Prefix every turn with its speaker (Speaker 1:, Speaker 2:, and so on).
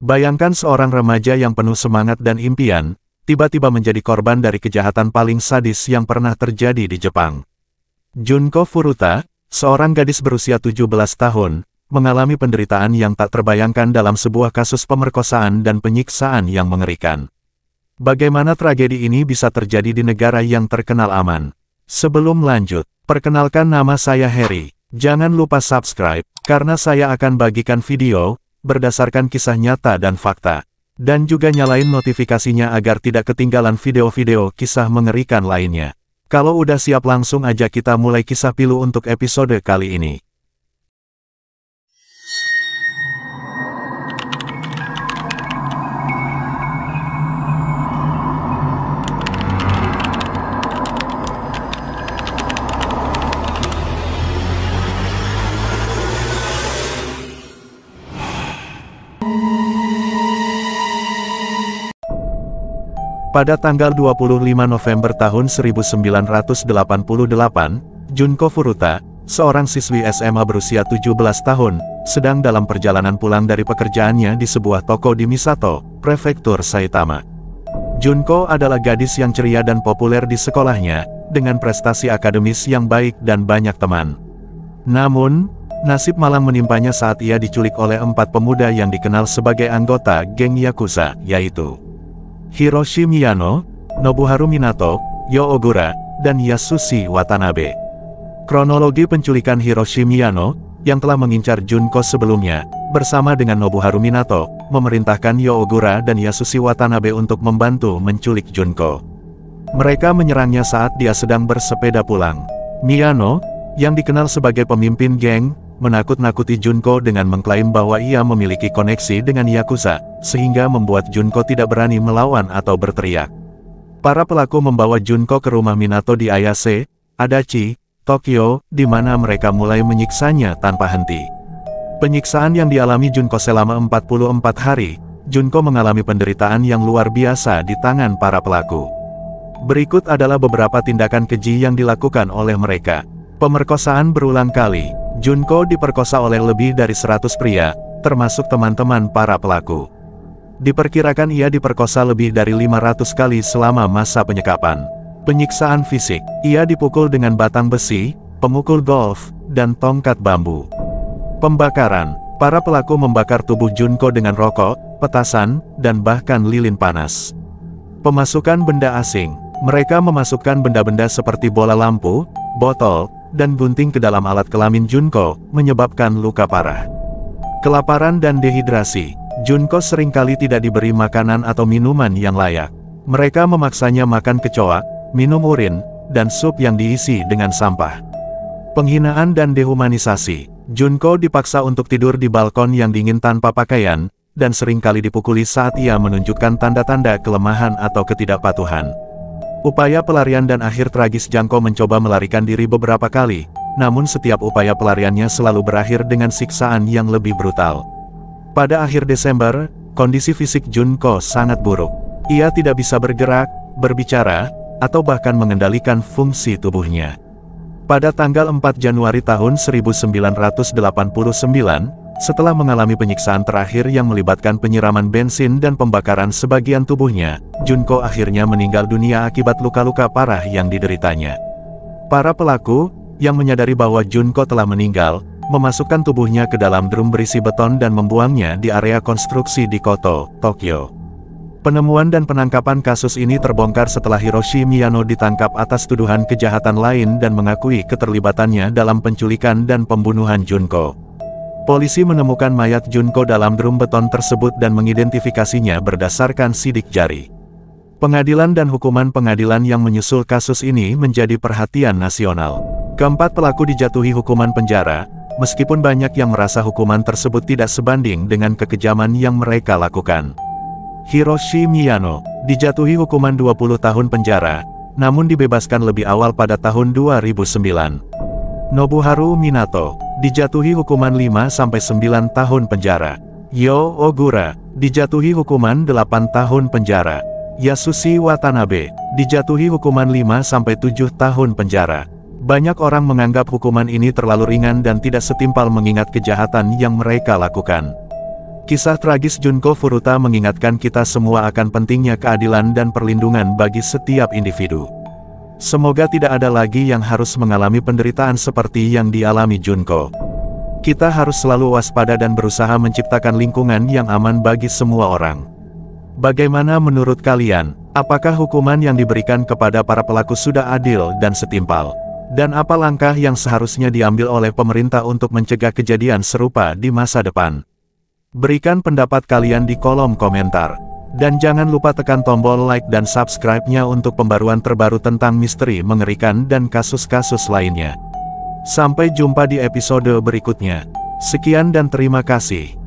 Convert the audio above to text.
Speaker 1: Bayangkan seorang remaja yang penuh semangat dan impian, tiba-tiba menjadi korban dari kejahatan paling sadis yang pernah terjadi di Jepang. Junko Furuta, seorang gadis berusia 17 tahun, mengalami penderitaan yang tak terbayangkan dalam sebuah kasus pemerkosaan dan penyiksaan yang mengerikan. Bagaimana tragedi ini bisa terjadi di negara yang terkenal aman? Sebelum lanjut, perkenalkan nama saya Harry. Jangan lupa subscribe, karena saya akan bagikan video berdasarkan kisah nyata dan fakta. Dan juga nyalain notifikasinya agar tidak ketinggalan video-video kisah mengerikan lainnya. Kalau udah siap langsung aja kita mulai kisah pilu untuk episode kali ini. Pada tanggal 25 November tahun 1988, Junko Furuta, seorang siswi SMA berusia 17 tahun, sedang dalam perjalanan pulang dari pekerjaannya di sebuah toko di Misato, Prefektur Saitama. Junko adalah gadis yang ceria dan populer di sekolahnya, dengan prestasi akademis yang baik dan banyak teman. Namun, nasib malang menimpanya saat ia diculik oleh 4 pemuda yang dikenal sebagai anggota geng Yakuza, yaitu Hiroshi Miyano, Nobuharu Minato, Yo Ogura, dan Yasushi Watanabe. Kronologi penculikan Hiroshi Miyano, yang telah mengincar Junko sebelumnya, bersama dengan Nobuharu Minato, memerintahkan Yo Ogura dan Yasushi Watanabe untuk membantu menculik Junko. Mereka menyerangnya saat dia sedang bersepeda pulang. Miyano, yang dikenal sebagai pemimpin geng, menakut-nakuti Junko dengan mengklaim bahwa ia memiliki koneksi dengan Yakuza, sehingga membuat Junko tidak berani melawan atau berteriak. Para pelaku membawa Junko ke rumah Minato di Ayase, Adachi, Tokyo, di mana mereka mulai menyiksanya tanpa henti. Penyiksaan yang dialami Junko selama 44 hari, Junko mengalami penderitaan yang luar biasa di tangan para pelaku. Berikut adalah beberapa tindakan keji yang dilakukan oleh mereka. Pemerkosaan berulang kali. Junko diperkosa oleh lebih dari 100 pria, termasuk teman-teman para pelaku. Diperkirakan ia diperkosa lebih dari 500 kali selama masa penyekapan. Penyiksaan fisik, ia dipukul dengan batang besi, pemukul golf, dan tongkat bambu. Pembakaran, para pelaku membakar tubuh Junko dengan rokok, petasan, dan bahkan lilin panas. Pemasukan benda asing, mereka memasukkan benda-benda seperti bola lampu, botol, dan gunting ke dalam alat kelamin Junko, menyebabkan luka parah. Kelaparan dan dehidrasi, Junko seringkali tidak diberi makanan atau minuman yang layak. Mereka memaksanya makan kecoak, minum urin, dan sup yang diisi dengan sampah. Penghinaan dan dehumanisasi, Junko dipaksa untuk tidur di balkon yang dingin tanpa pakaian, dan seringkali dipukuli saat ia menunjukkan tanda-tanda kelemahan atau ketidakpatuhan. Upaya pelarian dan akhir tragis Junko mencoba melarikan diri beberapa kali, namun setiap upaya pelariannya selalu berakhir dengan siksaan yang lebih brutal. Pada akhir Desember, kondisi fisik Junko sangat buruk. Ia tidak bisa bergerak, berbicara, atau bahkan mengendalikan fungsi tubuhnya. Pada tanggal 4 Januari tahun 1989, setelah mengalami penyiksaan terakhir yang melibatkan penyiraman bensin dan pembakaran sebagian tubuhnya, Junko akhirnya meninggal dunia akibat luka-luka parah yang dideritanya. Para pelaku, yang menyadari bahwa Junko telah meninggal, memasukkan tubuhnya ke dalam drum berisi beton dan membuangnya di area konstruksi di Koto, Tokyo. Penemuan dan penangkapan kasus ini terbongkar setelah Hiroshi Miyano ditangkap atas tuduhan kejahatan lain dan mengakui keterlibatannya dalam penculikan dan pembunuhan Junko. Polisi menemukan mayat Junko dalam drum beton tersebut dan mengidentifikasinya berdasarkan sidik jari. Pengadilan dan hukuman pengadilan yang menyusul kasus ini menjadi perhatian nasional. Keempat pelaku dijatuhi hukuman penjara, meskipun banyak yang merasa hukuman tersebut tidak sebanding dengan kekejaman yang mereka lakukan. Hiroshi Miyano dijatuhi hukuman 20 tahun penjara, namun dibebaskan lebih awal pada tahun 2009. Nobuharu Minato dijatuhi hukuman 5-9 tahun penjara. Yo Ogura dijatuhi hukuman 8 tahun penjara. Yasushi Watanabe dijatuhi hukuman 5-7 tahun penjara. Banyak orang menganggap hukuman ini terlalu ringan dan tidak setimpal mengingat kejahatan yang mereka lakukan. Kisah tragis Junko Furuta mengingatkan kita semua akan pentingnya keadilan dan perlindungan bagi setiap individu. Semoga tidak ada lagi yang harus mengalami penderitaan seperti yang dialami Junko. Kita harus selalu waspada dan berusaha menciptakan lingkungan yang aman bagi semua orang. Bagaimana menurut kalian? Apakah hukuman yang diberikan kepada para pelaku sudah adil dan setimpal? Dan apa langkah yang seharusnya diambil oleh pemerintah untuk mencegah kejadian serupa di masa depan? Berikan pendapat kalian di kolom komentar. Dan jangan lupa tekan tombol like dan subscribe-nya untuk pembaruan terbaru tentang misteri mengerikan dan kasus-kasus lainnya. Sampai jumpa di episode berikutnya. Sekian dan terima kasih.